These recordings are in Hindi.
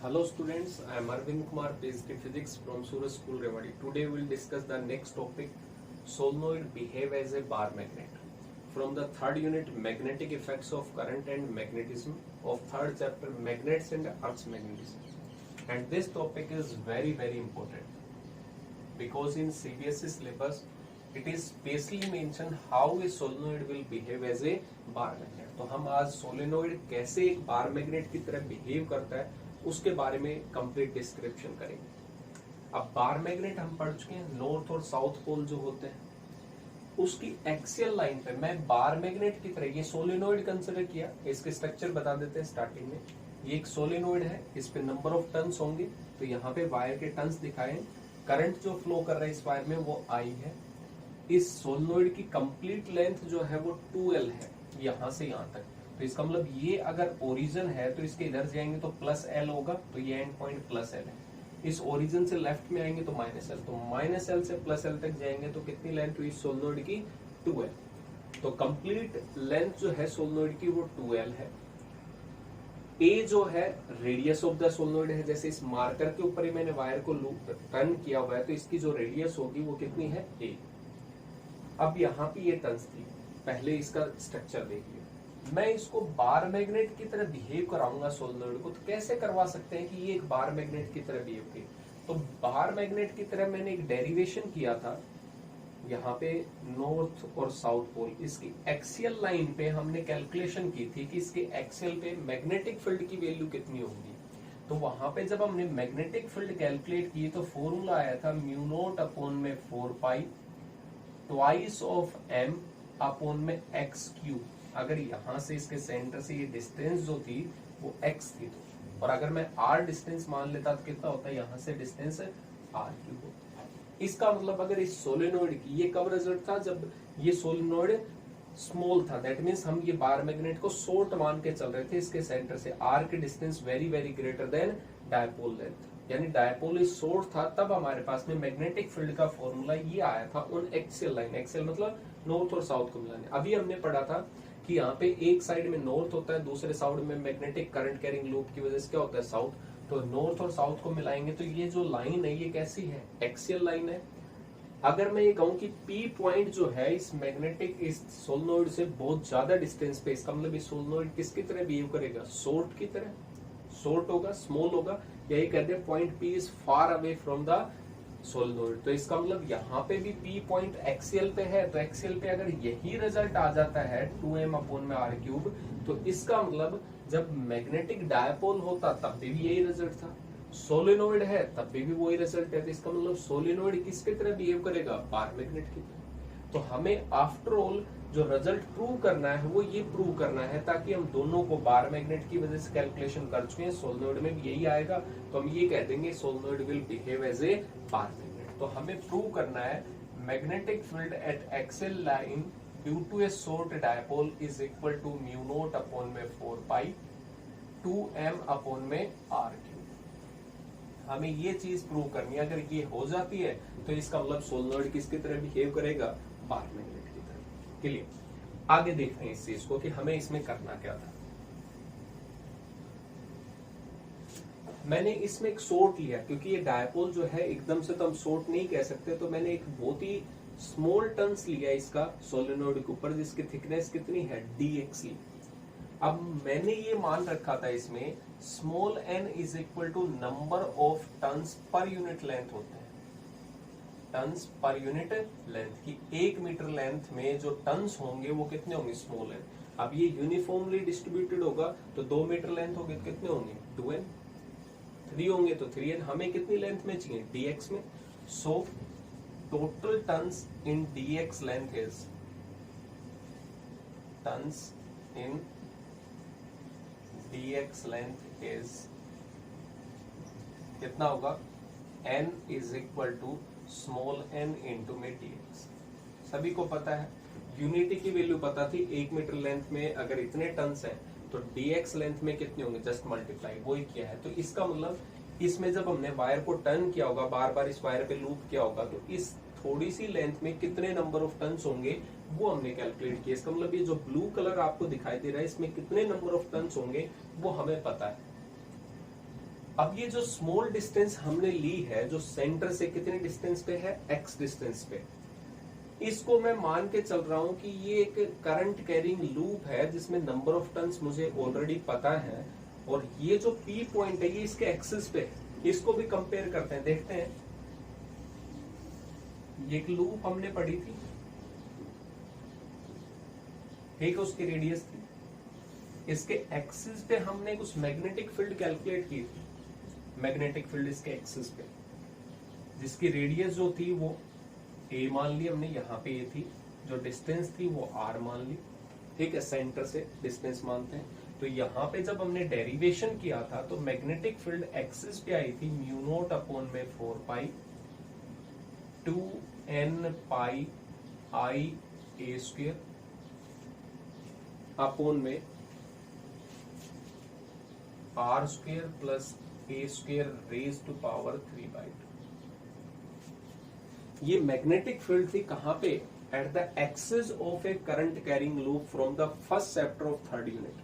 Hello students, I am Arvind Kumar, PhD Physics from Suraj School, Rewari. Today we will discuss the next topic, solenoid behave as a bar magnet. From the third unit, magnetic effects of current and magnetism, of third chapter, magnets and Earth's magnetism. And this topic is very important because in CBSE syllabus it is specially mentioned how a solenoid will behave as a bar magnet. तो हम आज सोलेनोइड कैसे एक बार मैग्नेट की तरह बिहेव करता है उसके बारे में कंप्लीट डिस्क्रिप्शन करेंगे। अब बार मैग्नेट हम पढ़ चुके हैं, नॉर्थ और साउथ पोल जो होते हैं उसकी एक्सियल लाइन पे मैं बार मैग्नेट की तरह ये सोलेनोइड कंसिडर किया। इसके स्ट्रक्चर बता देते हैं स्टार्टिंग में। ये एक सोलेनोइड है, इस पे नंबर ऑफ टर्न्स होंगे, तो यहाँ पे वायर के टर्न्स दिखाए। करंट जो फ्लो कर रहा है इस वायर में वो आई है। इस सोलेनोइड की कंप्लीट लेंथ जो है वो 2L है, यहां से यहां तक। तो इसका मतलब ये अगर ओरिजिन है तो इसके इधर जाएंगे तो +L होगा, तो ये एंड पॉइंट +L है। इस ओरिजिन से लेफ्ट में आएंगे तो -L, तो -L से +L तक जाएंगे तो कितनी लेंथ हुई सोलेनोइड की? 2L। तो कंप्लीट लेंथ जो है सोलेनोइड की वो 2L है। ए जो है रेडियस ऑफ द सोलेनोइड है, जैसे इस मार्कर के ऊपर ही मैंने वायर को लूप टर्न किया हुआ है तो इसकी जो रेडियस होगी वो कितनी है? ए। अब यहाँ पे ये टर्न्स थी, पहले इसका स्ट्रक्चर देखिए। मैं इसको बार मैग्नेट की तरह बिहेव कराऊंगा सोलेनोइड को, तो कैसे करवा सकते हैं कि ये एक बार मैग्नेट की तरह बिहेव करे? तो बार मैग्नेट की तरह मैंने एक डेरिवेशन किया था, यहाँ पे नॉर्थ और साउथ पोल, इसकी एक्सियल लाइन पे हमने कैलकुलेशन की थी कि इसके एक्सियल पे मैग्नेटिक फील्ड की वैल्यू कितनी होगी। तो वहां पे जब हमने मैग्नेटिक फील्ड कैलकुलेट की तो फॉर्मूला आया था μ0/4π ट्वाइस ऑफ m अपॉन में x3। अगर यहां से इसके सेंटर से ये डिस्टेंस जो थी वो x थी, तो और अगर मैं r डिस्टेंस मान लेता तो कितना होता है? यहाँ से डिस्टेंस r3 होता। इसका मतलब अगर इस सोलेनोइड की ये कब रिजल्ट था? जब ये सोलेनोइड स्मॉल था, दैट मीन्स हम ये बार मैग्नेट को शॉर्ट मान के चल रहे थे। इसके सेंटर से r के distance very greater than dipole length, यानी डायपोल इज शॉर्ट था, तब हमारे पास में मैग्नेटिक फील्ड का फॉर्मूला ये आया था ऑन एक्सियल लाइन। एक्सियल मतलब नॉर्थ और साउथ को मिलाने। अभी हमने पढ़ा था कि यहाँ पे एक साइड में नॉर्थ होता है, दूसरे साइड में मैग्नेटिक करंट कैरिंग लूप की वजह से क्या होता है? साउथ। तो नॉर्थ और साउथ को मिलाएंगे तो ये जो लाइन है ये कैसी है? एक्सियल लाइन है। अगर मैं ये कहूं कि P पॉइंट जो है इस मैग्नेटिक इस सोलेनोइड से बहुत ज्यादा डिस्टेंस पे, इसका मतलब इस सोलेनोइड किसकी तरह बिहेव करेगा? शॉर्ट की तरह। शॉर्ट होगा, स्मॉल होगा, यही कहते हैं point P is far away from the solenoid. तो इसका मतलब यहाँ पे भी P पॉइंट एक्सियल पे है, तो एक्सियल पे अगर यही रिजल्ट आ जाता है 2m/r3, तो इसका मतलब जब मैग्नेटिक डायपोल होता तब भी यही रिजल्ट था। सोलेनोइड है तब भी वही रिजल्ट है। तो इसका मतलब सोलेनोइड किसकी तरह बिहेव करेगा? बार मैग्नेट की तरह। तो हमें आफ्टर ऑल जो रिजल्ट प्रूव करना है वो ये प्रूव करना है, ताकि हम दोनों को बार मैग्नेट की वजह से कैलकुलेशन कर चुके हैं, सोलेनोइड में भी यही आएगा, तो हम ये कह देंगे solenoid will behave as a bar magnet. तो हमें प्रूव करना है magnetic field at axial line due to a short dipole is equal to μ0/4π 2m/r3। हमें ये चीज प्रूव करनी है। अगर ये हो जाती है तो इसका मतलब सोलेनोइड किसकी तरह बिहेव करेगा? बार मैग्नेट की तरह। क्लियर? आगे देखते हैं इस चीज को कि हमें इसमें करना क्या था। मैंने इसमें एक शॉर्ट लिया, क्योंकि ये डायपोल जो है एकदम से तो हम शॉर्ट नहीं कह सकते, तो मैंने एक बहुत ही स्मॉल टर्न्स लिया इसका सोलेनोइड के ऊपर, जिसकी थिकनेस कितनी है? dx ली। अब मैंने ये मान रखा था इसमें small n is equal to number of turns per unit length होते हैं। टर्न्स पर यूनिट लेंथ की 1 मीटर लेंथ में जो टर्न्स होंगे वो कितने होंगे? Small n। अब ये यूनिफॉर्मली डिस्ट्रीब्यूटेड होगा तो 2 मीटर लेंथ होगी तो कितने होंगे? 2n। 3 होंगे तो 3n। हमें कितनी लेंथ में चाहिए? dx में। So total turns in dx length is turns in dx length is कितना होगा? n is equal to small n into में dx। सभी को पता है, यूनिटी की वैल्यू पता थी। 1 मीटर लेंथ में अगर इतने टन्स हैं तो dx लेंथ में कितने होंगे? जस्ट मल्टीप्लाई, वही किया है। तो इसका मतलब इसमें जब हमने वायर को टर्न किया होगा, बार बार इस वायर पे लूप किया होगा, तो इस थोड़ी सी लेंथ में कितने नंबर ऑफ टर्न्स होंगे वो हमने कैलकुलेट किया। इसका मतलब ये जो ब्लू कलर आपको दिखाई दे रहा है इसमें कितने नंबर ऑफ टर्न्स होंगे वो हमें पता है। अब ये जो स्मॉल डिस्टेंस हमने ली है, जो सेंटर से कितने डिस्टेंस पे है, x डिस्टेंस पे, इसको मैं मान के चल रहा हूं कि ये एक करंट कैरिंग लूप है जिसमें नंबर ऑफ टर्न्स मुझे ऑलरेडी पता है, और ये जो P पॉइंट है ये इसके एक्सिस पे है। इसको भी कंपेयर करते हैं, देखते हैं। ये एक लूप हमने पढ़ी थी, ठीक है, उसकी रेडियस थी। इसके एक्सिस पे हमने कुछ मैग्नेटिक फील्ड कैलकुलेट की थी, मैग्नेटिक फील्ड इसके एक्सिस पे, जिसकी रेडियस जो थी वो a मान ली हमने, यहाँ पे ये थी, जो डिस्टेंस थी वो r मान ली, ठीक है, सेंटर से डिस्टेंस मानते हैं। तो यहाँ पे जब हमने डेरिवेशन किया था तो मैग्नेटिक फील्ड एक्सिस पे आई थी म्यू नॉट अपॉन में 4 pi 2n pi i a square upon में r square plus a square raise to power 3/2। ये मैग्नेटिक फील्ड थी कहां पे, at the axis of a current carrying loop from the first chapter of third unit.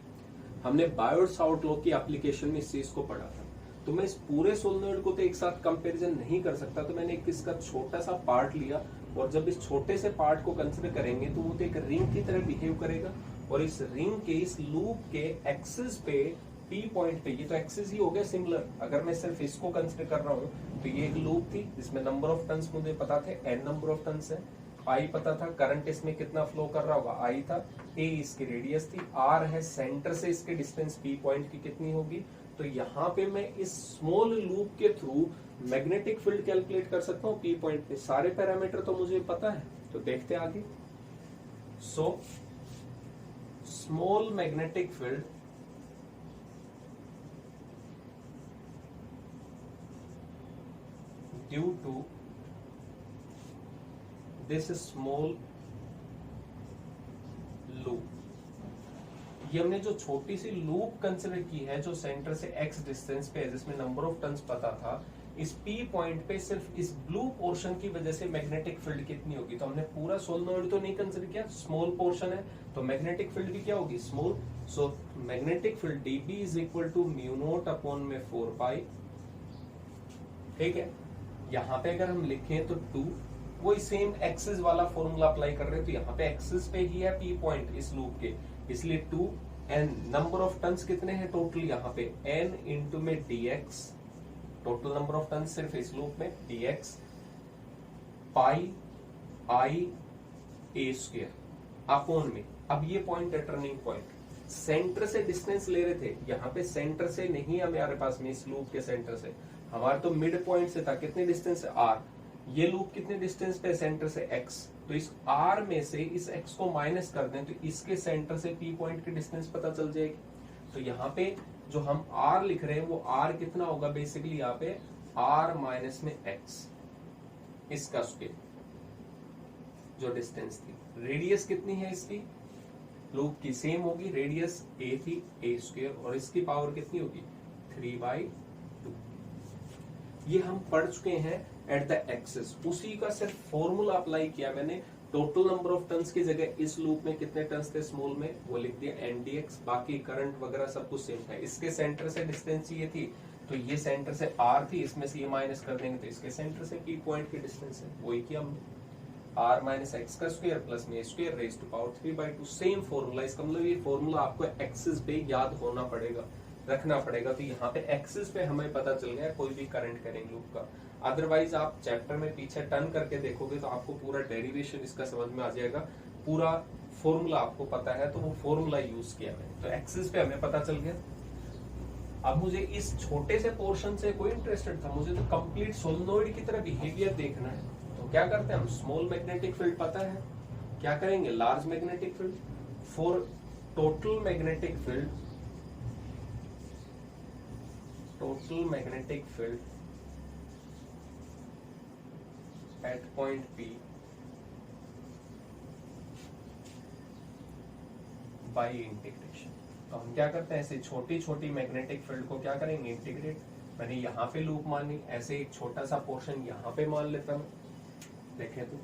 हमने बायोट-सावर्ट लॉ की एप्लीकेशन में इस चीज को पढ़ा था। तो मैं इस पूरे सोलेनोइड को तो एक साथ कंपैरिजन नहीं कर सकता, तो मैंने एक इसका छोटा सा पार्ट लिया, और जब इस छोटे से पार्ट को कंसिडर करेंगे तो वो तो एक रिंग की तरह बिहेव करेगा, और इस रिंग के, इस लूप के एक्सिस पे, P पॉइंट पे, ये तो एक्सिस ही हो गया सिमिलर। अगर मैं सिर्फ इसको कंसिडर कर रहा हूँ तो ये एक लूप थी जिसमें नंबर ऑफ टर्न्स मुझे पता थे, n नंबर ऑफ टर्न्स है, पाई पता था, करंट इसमें कितना फ्लो कर रहा होगा I था, a इसकी रेडियस थी, r है सेंटर से इसके डिस्टेंस P पॉइंट की कितनी होगी। तो यहाँ पे मैं इस स्मॉल लूप के थ्रू मैग्नेटिक फील्ड कैलकुलेट कर सकता हूँ P पॉइंट पे। सारे पैरामीटर तो मुझे पता है, तो देखते हैं आगे। So small magnetic field due to this small loop, ये हमने जो छोटी सी लूप कंसिडर की है जो सेंटर से x डिस्टेंस पे है, जिसमें नंबर ऑफ टर्न्स पता था, इस P पॉइंट पे सिर्फ इस ब्लू पोर्शन की वजह से मैग्नेटिक फील्ड कितनी होगी। तो हमने पूरा सोलेनोइड तो नहीं कंसिडर किया, स्मॉल पोर्शन है, तो मैग्नेटिक फील्ड भी क्या होगी, small. So magnetic field dB is equal to mu naught upon में 4 पाई, ठीक है। यहाँ पे अगर हम लिखें तो 2, वही सेम एक्सिस वाला फॉर्मूला अप्लाई कर रहे हैं, तो यहाँ पे एक्सिस पे ही है P पॉइंट इस लूप के, इसलिए 2 n नंबर ऑफ टर्न्स कितने हैं टोटल, यहाँ पे n इंटू में dx, total number of turns सिर्फ इस लूप में dx pi i a square upon में। अब ये पॉइंट है टर्निंग पॉइंट, सेंटर से डिस्टेंस ले रहे थे, यहाँ पे सेंटर से नहीं हमारे पास में, इस लूप के सेंटर से, हमारा तो मिड पॉइंट से था, कितने डिस्टेंस है r, ये लूप कितने डिस्टेंस पे, सेंटर से x, तो इस r में से इस x को माइनस कर दें तो इसके सेंटर से P पॉइंट की डिस्टेंस पता चल जाएगी। तो यहाँ पे जो हम r लिख रहे हैं वो r कितना होगा, बेसिकली यहाँ पे r माइनस में x, इसका स्क्वायर, जो डिस्टेंस थी। रेडियस कितनी है इसकी, लूप की सेम होगी, रेडियस a थी, a स्क्वायर, और इसकी पावर कितनी होगी 3/2। ये हम पढ़ चुके हैं एट द एक्सिस, उसी का सिर्फ फॉर्मूला अप्लाई किया मैंने। टोटल नंबर ऑफ टर्न्स की जगह इस लूप में कितने टर्न्स थे स्मॉल में, वो लिख दिया ndx, बाकी करंट वगैरह सब कुछ सेम था। इसके सेंटर से डिस्टेंस ये थी, तो ये सेंटर से r थी, इसमें से ये माइनस कर देंगे तो इसके सेंटर से P पॉइंट की डिस्टेंस है, वही किया हमने, r माइनस एक्स का स्क्वायर प्लस में square raise to power 3/2, same formula. इसका मतलब ये फॉर्मूला आपको एक्सिस पे याद होना पड़ेगा, रखना पड़ेगा। तो यहाँ पे एक्सिस पे हमें पता चल गया कोई भी करंट कैरिंग लूप का। अदरवाइज आप चैप्टर में पीछे टर्न करके देखोगे तो आपको पूरा डेरिवेशन इसका समझ में आ जाएगा, पूरा फॉर्मूला आपको पता है, तो वो फॉर्मूला यूज किया मैंने। तो एक्सिस पे हमें पता चल गया। अब मुझे इस छोटे से पोर्शन से कोई इंटरेस्टेड था, मुझे तो कंप्लीट सोलेनोइड की तरह बिहेवियर देखना है। तो क्या करते हैं हम, स्मॉल मैग्नेटिक फील्ड पता है, क्या करेंगे, large magnetic field. For total magnetic field, total magnetic field at point P by integration। तो हम क्या करते हैं, ऐसे छोटी छोटी मैग्नेटिक फील्ड को क्या करेंगे, इंटीग्रेट। मैंने यहाँ पे लूप मानी, ऐसे एक छोटा सा पोर्शन यहाँ पे मान लेता हूँ, देखें तो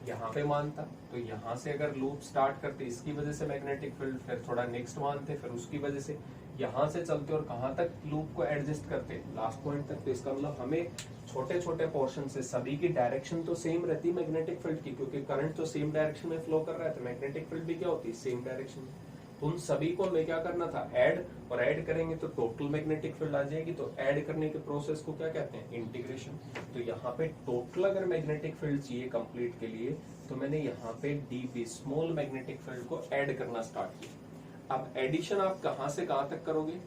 यहाँ पे मानता, तो यहाँ से अगर लूप स्टार्ट करते इसकी वजह से मैग्नेटिक फील्ड, फिर थोड़ा नेक्स्ट मानते, फिर उसकी वजह से, यहां से चलते और कहां तक लूप को एडजस्ट करते, लास्ट पॉइंट तक। तो इसका मतलब हमें छोटे छोटे पोर्शन से, सभी की डायरेक्शन तो सेम रहती है मैग्नेटिक फील्ड की, क्योंकि करंट तो सेम डायरेक्शन में फ्लो कर रहा है, तो मैग्नेटिक फील्ड भी क्या होती है, सेम डायरेक्शन में। तो उन सभी को हमें क्या करना था, ऐड, और ऐड करेंगे तो टोटल मैग्नेटिक फील्ड आ जाएगी। तो ऐड करने के प्रोसेस को क्या कहते हैं, इंटीग्रेशन। तो यहाँ पे टोटल अगर मैग्नेटिक फील्ड चाहिए कंप्लीट के लिए, तो मैंने यहाँ पे डीबी स्मॉल मैग्नेटिक फील्ड को ऐड करना स्टार्ट किया। अब एडिशन आप कहां से कहां तक करोगे,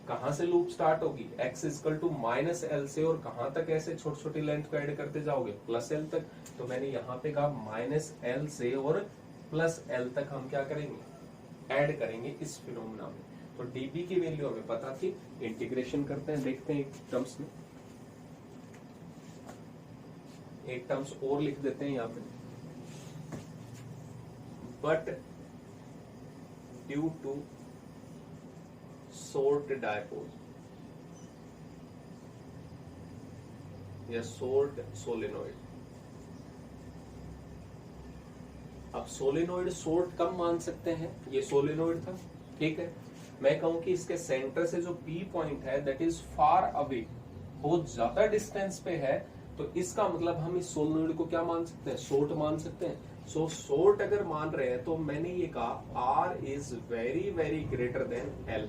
कहां से लूप स्टार्ट होगी, x equal to minus L से, और कहां तक ऐसे छोटी छोटी लेंथ को ऐड करते जाओगे, प्लस एल तक। तो मैंने यहाँ पे कहा माइनस एल से और प्लस एल तक हम क्या करेंगे, ऐड करेंगे इस फिनोमेना में। तो dB की वैल्यू हमें पता थी, इंटीग्रेशन करते हैं, देखते हैं एक टर्म्स में, एक टर्म्स और लिख देते हैं यहाँ पे, but due to short dipole या शॉर्ट सोलेनोइड। अब सोलेनोइड शॉर्ट कम मान सकते हैं, ये सोलेनोइड था, ठीक है। मैं कहूं कि इसके सेंटर से जो P पॉइंट है दैट इज फार अवे, बहुत ज्यादा डिस्टेंस पे है, तो इसका मतलब हम इस सोलेनोइड को क्या मान सकते हैं, शॉर्ट मान सकते हैं। सो शॉर्ट अगर मान रहे हैं तो मैंने ये कहा R is very very greater than L,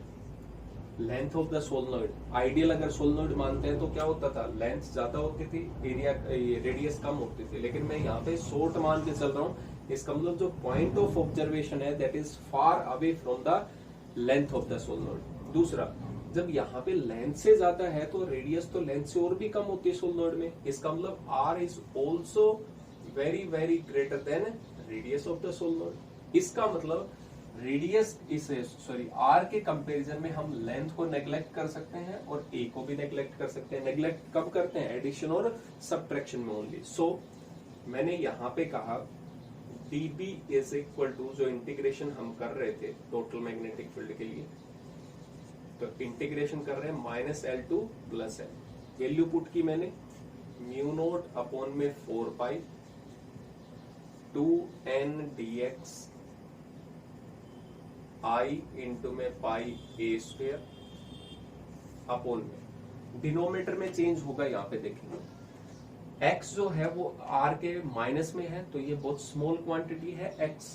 length of the solenoid. Ideal अगर सोलेनोइड मानते हैं तो क्या होता था, लेंथ ज्यादा होती थी, एरिया रेडियस कम होती थी, लेकिन मैं यहाँ पे शॉर्ट मान के चल रहा हूँ। इसका मतलब जो पॉइंट ऑफ ऑब्जर्वेशन है that is far away from the length of the solenoid. दूसरा, जब यहाँ पे लेंथ से ज्यादा है तो रेडियस तो लेंथ से और भी कम होती है सोलेनोइड में। इसका मतलब R is also very very greater than radius of the solenoid. इसका मतलब रेडियस इसे R के कंपैरिजन में हम लेंथ को नेग्लेक्ट कर सकते हैं और A को भी नेग्लेक्ट कर सकते हैं। नेग्लेक्ट कब करते हैं, एडिशन और सबट्रैक्शन में ओनली। सो मैंने यहाँ पे कहा dB इज इक्वल टू, जो इंटीग्रेशन हम कर रहे थे टोटल मैग्नेटिक फील्ड के लिए, तो इंटीग्रेशन कर रहे हैं minus L to plus L. Value put की मैंने, म्यू नोट अपॉन में 4 पाई 2n dx आई इंटू में पाई ए स्क्वेयर अपॉन में, डिनोमीटर में चेंज होगा, यहाँ पे देखेंगे x जो है वो r के माइनस में है, तो ये बहुत स्मॉल क्वांटिटी है x।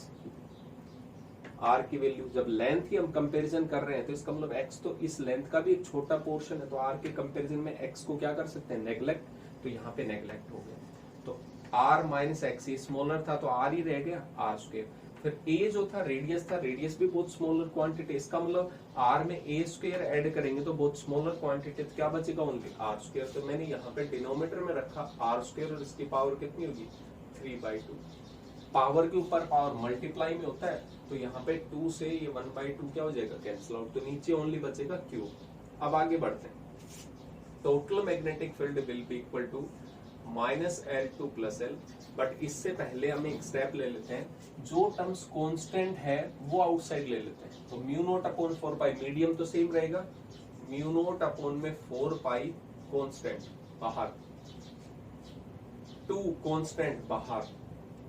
r की वैल्यू, जब लेंथ की हम कंपैरिजन कर रहे हैं तो इसका मतलब x तो इस लेंथ का भी एक छोटा पोर्शन है, तो r के कंपैरिजन में x को क्या कर सकते हैं, नेग्लेक्ट। तो यहाँ पे नेग्लेक्ट हो गया, तो r माइनस एक्स, ये स्मॉलर था तो r ही रह गया, r स्क्वायर। फिर a जो था रेडियस था, रेडियस भी बहुत स्मॉलर क्वांटिटी, इसका मतलब r में a स्क्वायर ऐड करेंगे तो बहुत स्मॉलर क्वांटिटी, तो क्या बचेगा, ओनली r स्क्वायर। तो मैंने यहाँ पे डिनोमीटर में रखा r स्क्वायर, और इसकी पावर कितनी होगी, 3/2। पावर के ऊपर पावर मल्टीप्लाई में होता है, तो यहाँ पे 2 से ये 1/2 क्या हो जाएगा, कैंसिल आउट, तो नीचे ओनली बचेगा q। अब आगे बढ़ते हैं, total magnetic field will be equal to minus L to plus L. But इससे पहले हम एक स्टेप ले लेते हैं, जो टर्म्स कांस्टेंट है वो आउटसाइड ले लेते हैं। तो म्यू नोट अपॉन 4 पाई, मीडियम तो सेम रहेगा, म्यू नोट अपॉन में 4 पाई कांस्टेंट बाहर, 2 कांस्टेंट बाहर।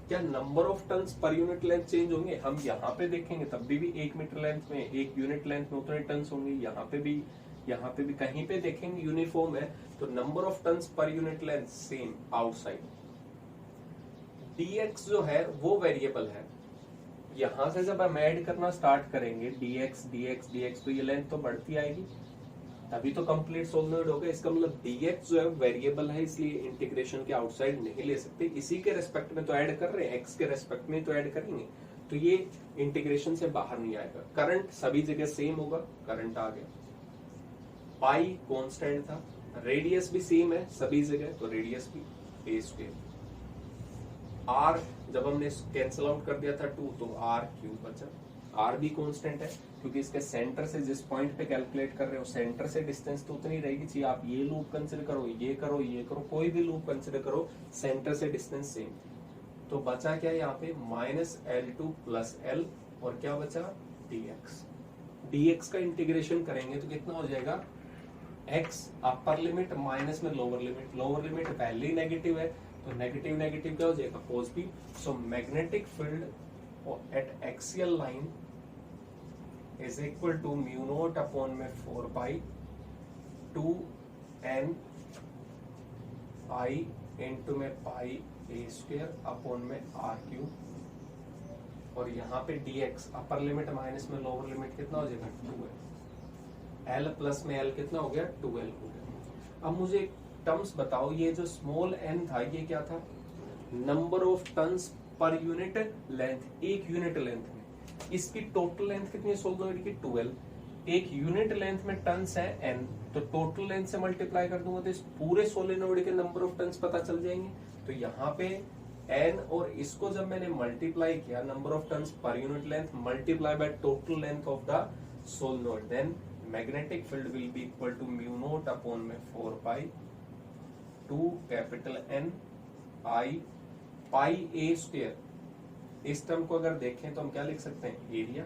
क्या number of turns per unit length change होंगे, हम यहाँ पे देखेंगे तब भी 1 मीटर लेंथ में 1 यूनिट लेंथ में उतने टर्न्स होंगे, यहाँ पे भी कहीं पे देखेंगे यूनिफॉर्म है, तो number of turns per unit length same outside. dx जो है वो वेरिएबल है, यहां से जब हम ऐड करना स्टार्ट करेंगे dx dx dx, तो ये लेंथ तो बढ़ती आएगी, तभी तो कंप्लीट सोलेनोइड होगा। इसका मतलब dx जो है वेरिएबल है, इसलिए इंटीग्रेशन के आउटसाइड नहीं ले सकते, इसी के रेस्पेक्ट में तो ऐड कर रहे हैं, x के रेस्पेक्ट में तो ऐड करेंगे, तो ये इंटीग्रेशन से बाहर नहीं आएगा। करंट सभी जगह सेम होगा, करंट आ गया, पाई कांस्टेंट था, रेडियस भी सेम है सभी जगह, तो रेडियस भी a स्क्वायर। r जब हमने कैंसिल आउट कर दिया था 2, तो r क्यूब बचा। r भी कांस्टेंट है, क्योंकि इसके सेंटर से जिस पॉइंट पे कैलकुलेट कर रहे हो, सेंटर से डिस्टेंस तो उतनी रहेगी, चाहिए आप ये लूप कंसिडर करो, ये करो, ये करो, कोई भी लूप कंसिडर करो, सेंटर से डिस्टेंस सेम। तो बचा क्या यहाँ पे, minus L to plus L, और क्या बचा, dx। dx का इंटीग्रेशन करेंगे तो कितना हो जाएगा, x अपर लिमिट माइनस में लोअर लिमिट, लोअर लिमिट पहले ही नेगेटिव है, तो नेगेटिव नेगेटिव क्या हो जाएगा, positive. So magnetic field at axial line is equal to mu naught upon में 4 पाई 2 n आई इंटू में पाई ए स्क्वायर अपॉन में आर क्यूब, और यहाँ पे dx अपर लिमिट माइनस में लोअर लिमिट कितना हो जाएगा 2l, l प्लस में l कितना हो गया 2l हो गया। अब मुझे टर्म्स बताओ, ये जो स्मॉल n था ये क्या था, number of turns per unit length, एक यूनिट लेंथ में। इसकी टोटल लेंथ कितनी है सोलनॉइड की 2l, एक यूनिट लेंथ में टन्स है n, तो टोटल लेंथ से मल्टीप्लाई कर दूंगा तो इस पूरे सोलेनोइड के नंबर ऑफ टन्स पता चल जाएंगे। तो यहाँ पे n और इसको जब मैंने मल्टीप्लाई किया number of turns per unit length multiply by total length of the solenoid, then magnetic field will be equal to mu naught upon में 4 पाई 2 capital N I pi a square. इस टर्म को अगर देखें तो हम क्या लिख सकते हैं, एरिया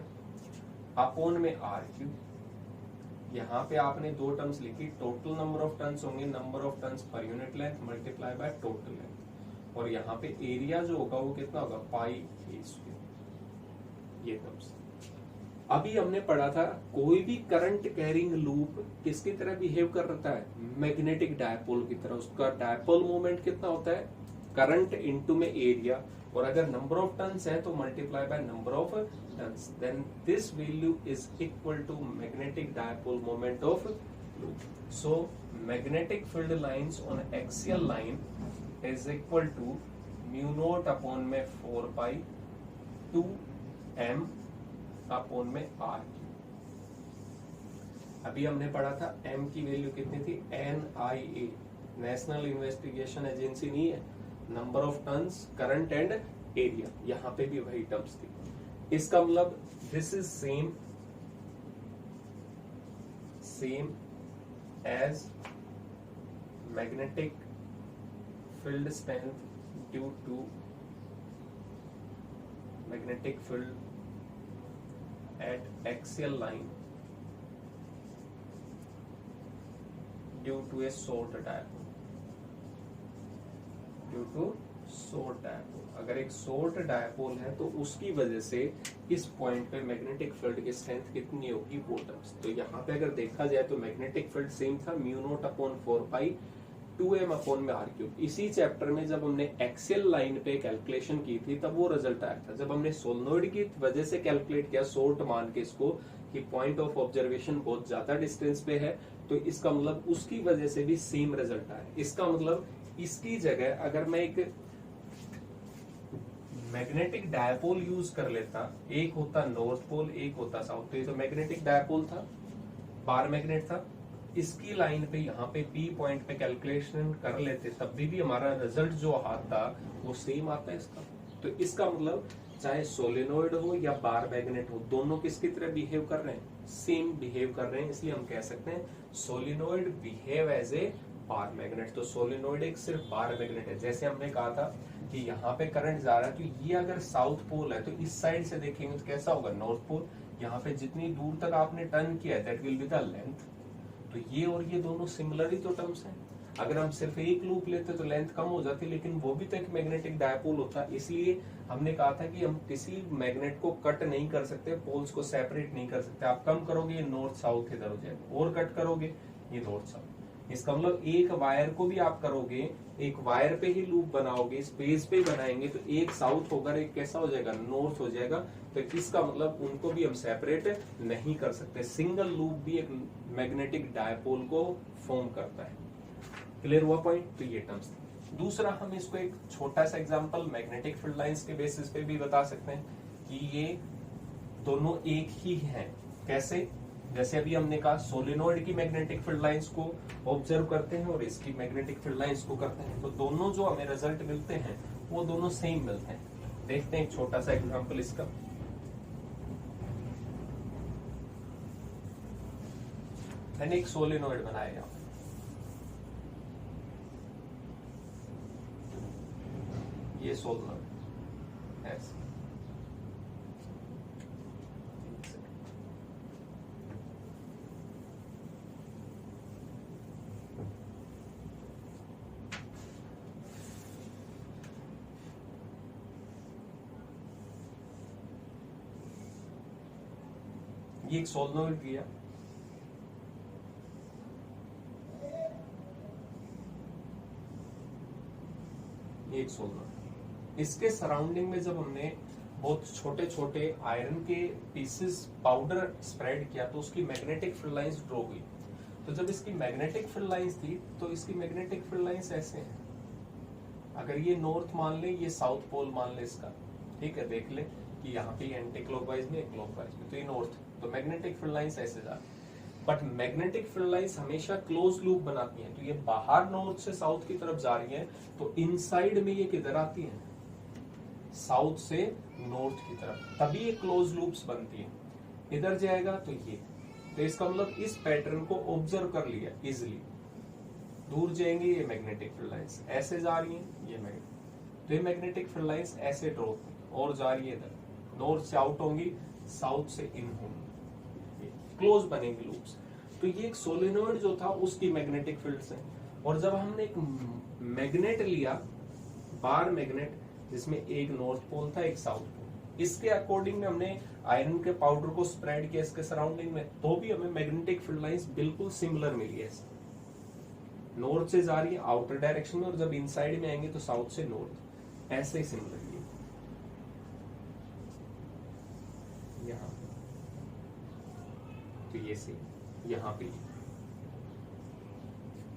अपॉन में आर क्यूब। यहाँ पे आपने दो टर्म्स लिखी, टोटल नंबर ऑफ टर्न्स होंगे number of turns per unit length multiply by total length, और यहाँ पे एरिया जो होगा वो कितना होगा पाई ए स्क्वायर। ये टर्म्स अभी हमने पढ़ा था, कोई भी करंट कैरिंग लूप किसकी तरह बिहेव कर रहा है, मैग्नेटिक डायपोल की तरह। उसका डायपोल मोमेंट कितना होता है, करंट इनटू में एरिया, और अगर नंबर ऑफ टर्न्स है तो multiply by number of turns, then this value is equal to magnetic dipole moment of loop. So magnetic field lines on axial line is equal to mu naught upon में 4 पाई 2 m अपॉन में r। अभी हमने पढ़ा था m की वैल्यू कितनी थी, NIA, नेशनल इन्वेस्टिगेशन एजेंसी नहीं है, number of turns current and area, यहाँ पे भी वही टर्म्स थी। इसका मतलब this is same as magnetic field strength due to magnetic field at axial line due to a short dipole, due to short dipole। अगर एक शॉर्ट डायपोल है तो उसकी वजह से इस पॉइंट पे मैग्नेटिक फील्ड की स्ट्रेंथ कितनी होगी, वो टर्म्स। तो यहाँ पे अगर देखा जाए तो मैग्नेटिक फील्ड सेम था, म्यू नोट अपॉन 4 पाई 2m अपॉन में आर क्यूब। इसी चैप्टर में जब हमने एक्सियल लाइन पे कैलकुलेशन की थी तब वो रिजल्ट आया था। जब हमने सोलेनोइड की वजह से कैलकुलेट किया शॉर्ट मान के इसको, कि पॉइंट ऑफ ऑब्जर्वेशन बहुत ज्यादा डिस्टेंस पे है, तो इसका मतलब उसकी वजह से भी सेम रिजल्ट आया। इसका मतलब इसकी जगह अगर मैं एक मैग्नेटिक डायपोल यूज कर लेता, एक होता नॉर्थ पोल एक होता साउथ, तो ये तो मैग्नेटिक डायपोल था, बार मैग्नेट था, इसकी लाइन पे यहाँ पे P पॉइंट पे कैलकुलेशन कर लेते तब भी हमारा रिजल्ट जो आता वो सेम आता है इसका। तो इसका मतलब चाहे सोलेनोइड हो या बार मैग्नेट हो, दोनों किसकी तरह बिहेव कर रहे हैं, सेम बिहेव कर रहे हैं, इसलिए हम कह सकते हैं solenoid behave as a bar magnet. तो सोलेनोइड एक सिर्फ बार मैग्नेट है। जैसे हमने कहा था कि यहाँ पे करंट जा रहा है, तो ये अगर साउथ पोल है तो इस साइड से देखेंगे तो कैसा होगा, नॉर्थ पोल। यहाँ पे जितनी दूर तक आपने टर्न किया है that will be the length. तो ये और ये दोनों सिमिलर ही तो टर्म्स हैं। अगर हम सिर्फ एक लूप लेते तो लेंथ कम हो जाती, लेकिन वो भी तो एक मैग्नेटिक डायपोल होता। इसलिए हमने कहा था कि हम किसी मैग्नेट को कट नहीं कर सकते, पोल्स को सेपरेट नहीं कर सकते। आप कम करोगे ये नॉर्थ साउथ इधर हो जाएगा, और कट करोगे ये नॉर्थ साउथ। इसका मतलब एक वायर को भी आप करोगे, एक वायर पे ही लूप बनाओगे, स्पेस पे बनाएंगे, तो एक साउथ होकर एक कैसा हो जाएगा, नॉर्थ हो जाएगा। तो इसका मतलब उनको भी हम सेपरेट नहीं कर सकते। सिंगल लूप भी एक मैग्नेटिक डायपोल को फॉर्म करता है। क्लियर हुआ पॉइंट? तो ये टर्म्स। दूसरा, हम इसको एक छोटा सा एग्जांपल मैग्नेटिक फील्ड लाइंस के बेसिस पे भी बता सकते हैं कि ये दोनों एक ही हैं। कैसे? जैसे अभी हमने कहा सोलेनोइड की मैग्नेटिक फील्ड लाइंस को ऑब्जर्व करते हैं और इसकी मैग्नेटिक फील्ड लाइंस को करते हैं, तो दोनों जो हमें रिजल्ट मिलते हैं वो दोनों सेम मिलते हैं। देखते हैं एक छोटा सा एग्जांपल इसका। मैंने एक सोलेनोइड बनाया, ये सोलेनोइड ऐसे, ये एक सोलेनोइड दिया, एक सोलेनोइड, इसके सराउंडिंग में जब हमने बहुत छोटे छोटे आयरन के पीसेस पाउडर स्प्रेड किया तो उसकी मैग्नेटिक फील्ड लाइंस ड्रॉ हुई। तो जब इसकी मैग्नेटिक फील्ड लाइंस थी तो इसकी मैग्नेटिक फील्ड लाइंस ऐसे हैं। अगर ये नॉर्थ मान ले, ये साउथ पोल मान ले इसका, ठीक है, देख ले कि यहाँ पे एंटी क्लॉकवाइज में, क्लॉकवाइज में, तो ये नॉर्थ, तो मैग्नेटिक फील्ड लाइंस ऐसे जाती है। बट मैग्नेटिक फील्ड लाइंस हमेशा क्लोज लूप बनाती हैं, तो ये बाहर नॉर्थ से साउथ की तरफ जा रही है, तो इनसाइड में ये किधर आती है, साउथ से नॉर्थ की तरफ, तभी ये क्लोज लूप्स बनती है। इधर जाएगा तो ये, तो इसका मतलब इस पैटर्न को ऑब्जर्व कर लिया इजिली। दूर जाएंगे ये मैग्नेटिक फील्ड लाइंस ऐसे जा रही हैं, ये मैग्नेटिक, तो ये मैग्नेटिक फील्ड लाइंस ऐसे ड्रॉ और जा रही है इधर, नॉर्थ से आउट होंगी, साउथ से इन होंगी, क्लोज बनेंगे लूप्स। तो ये एक सोलेनोइड जो था उसकी मैग्नेटिक फील्ड्स है। और जब हमने एक मैग्नेट लिया, बार मैग्नेट, जिसमें एक नॉर्थ पोल था एक साउथ पोल, इसके अकॉर्डिंग में हमने आयरन के पाउडर को स्प्रेड किया इसके सराउंडिंग में, तो भी हमें मैग्नेटिक फील्ड लाइंस बिल्कुल सिमिलर मिली है। नॉर्थ से जा रही है आउटर डायरेक्शन में, और जब इनसाइड में आएंगे तो साउथ से नॉर्थ, ऐसे ही सिमिलर ये यहाँ, तो ये से यहाँ पे,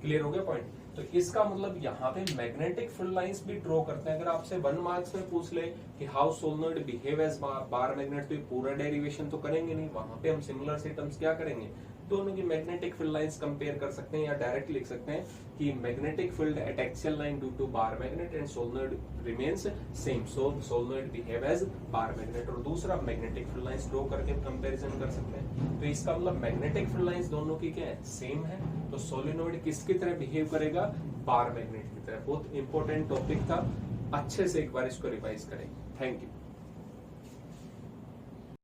क्लियर हो गया पॉइंट। तो इसका मतलब यहाँ पे मैग्नेटिक फील्ड लाइंस भी ड्रॉ करते हैं। अगर आपसे 1 मार्क्स में पूछ ले कि how solenoid behave as bar magnet, तो पूरा डेरिवेशन तो करेंगे नहीं, वहां पे हम सिमिलर से टर्म्स क्या करेंगे, दोनों की मैग्नेटिक फील्ड लाइंस कंपेयर कर सकते हैं, या डायरेक्ट लिख सकते हैं कि magnetic field at axial line due to bar magnet and solenoid remains same, so solenoid behave as bar magnet. और दूसरा मैग्नेटिक फील्ड लाइंस ड्रॉ करके कंपैरिजन कर सकते हैं। तो इसका मतलब मैग्नेटिक फील्ड लाइंस दोनों की क्या है, सेम है। तो सोलेनोइड किसकी तरह बिहेव करेगा, बार मैग्नेट की तरह। बहुत इंपॉर्टेंट टॉपिक था, अच्छे से एक बार इसको रिवाइज करें। Thank you.